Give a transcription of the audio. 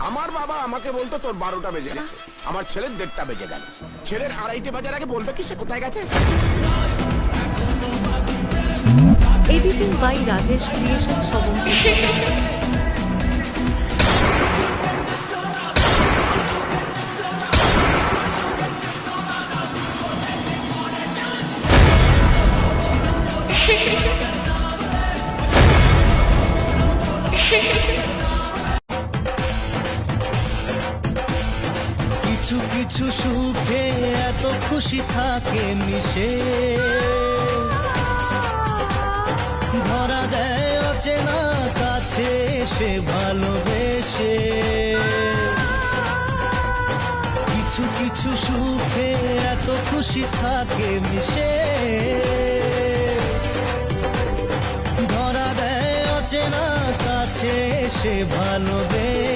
আমার বাবা আমাকে বলতো তোর 12টা বেজে গেছে, আমার ছেলের 1:30টা বেজে গেল। ছেলের 2:30 বাজার আগে বলবে কি সে কোথায় গেছে? এডিটিং বাই রাজেশ ক্রিয়েশন সমন্বয়। কিছু কিছু সুখে এত খুশি থাকে মিশে, ধরা দেয় অচেনা কাছে সে ভালোবেসে। কিছু কিছু সুখে এত খুশি থাকে মিশে, ধরা দেয় অচেনা কাছে সে ভালোবেসে।